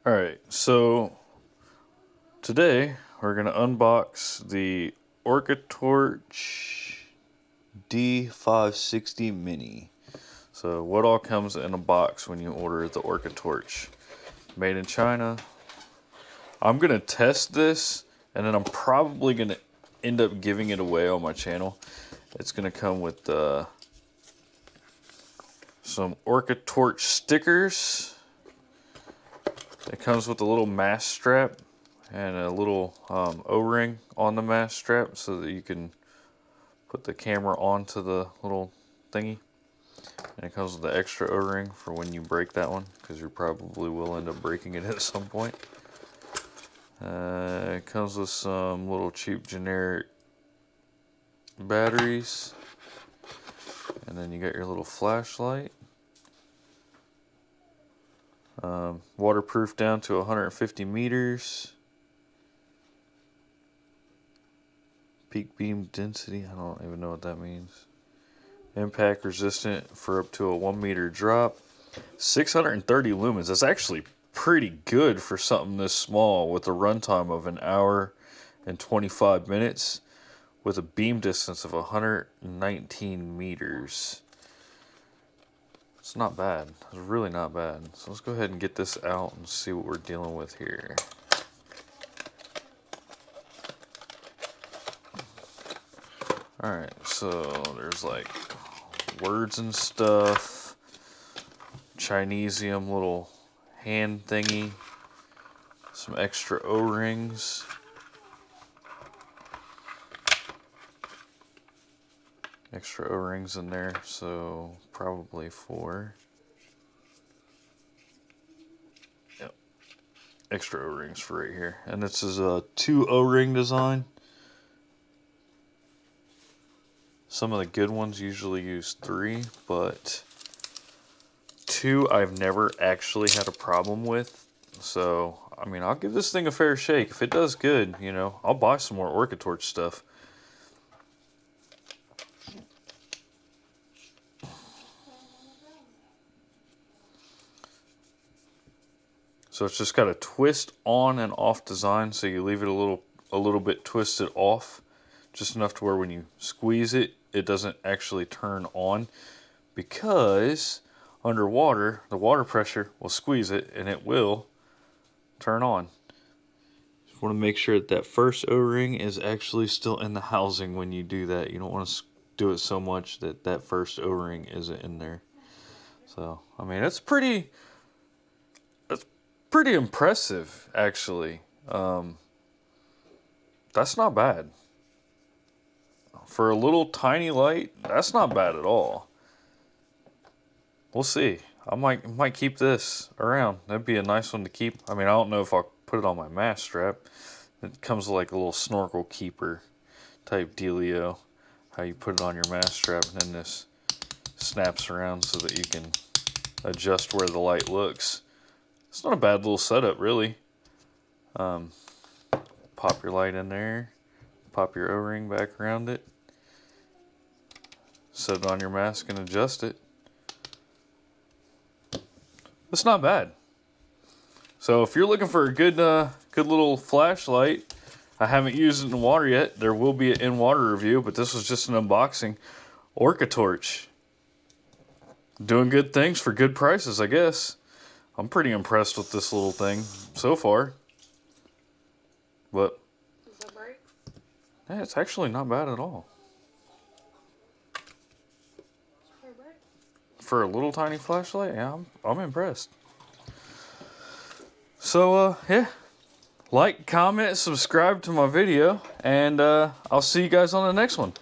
Alright, so today we're going to unbox the orcatorch d560 mini. So what all comes in a box when you order the orcatorch? Made in China. I'm going to test this and then I'm probably going to end up giving it away on my channel. It's going to come with some orcatorch stickers. It comes with a little mask strap and a little O-ring on the mask strap so that you can put the camera onto the little thingy. And it comes with the extra O-ring for when you break that one, because you probably will end up breaking it at some point. It comes with some little cheap generic batteries. And then you got your little flashlight. Waterproof down to 150 meters. Peak beam density, I don't even know what that means. Impact resistant for up to a 1 meter drop. 630 lumens. That's actually pretty good for something this small with a runtime of 1 hour and 25 minutes with a beam distance of 119 meters. It's not bad. It's really not bad. So let's go ahead and get this out and see what we're dealing with here. Alright, so there's like words and stuff. Chinesium little hand thingy. Some extra O-rings. Extra O-rings in there, so probably 4. Yep. Extra O-rings for right here. And this is a 2 O-ring design. Some of the good ones usually use 3, but 2 I've never actually had a problem with. So, I mean, I'll give this thing a fair shake. If it does good, you know, I'll buy some more orcatorch stuff. So it's just got a twist on and off design, so you leave it a little bit twisted off, just enough to where when you squeeze it, it doesn't actually turn on, because underwater, the water pressure will squeeze it and it will turn on. Just want to make sure that that first O-ring is actually still in the housing when you do that. You don't want to do it so much that that first O-ring isn't in there. So, I mean, it's pretty impressive, actually. That's not bad. For a little tiny light, that's not bad at all. We'll see. I might keep this around. That'd be a nice one to keep. I mean, I don't know if I'll put it on my mask strap. It comes with like a little snorkel keeper type dealio. How you put it on your mask strap and then this snaps around so that you can adjust where the light looks. It's not a bad little setup, really. Pop your light in there. Pop your O-ring back around it. Set it on your mask and adjust it. It's not bad. So if you're looking for a good little flashlight, I haven't used it in water yet. There will be an in-water review, but this was just an unboxing. orcatorch. Doing good things for good prices, I guess. I'm pretty impressed with this little thing so far. But does that break? Yeah, it's actually not bad at all. For a little tiny flashlight, yeah, I'm impressed. So, yeah. Like, comment, subscribe to my video, and I'll see you guys on the next one.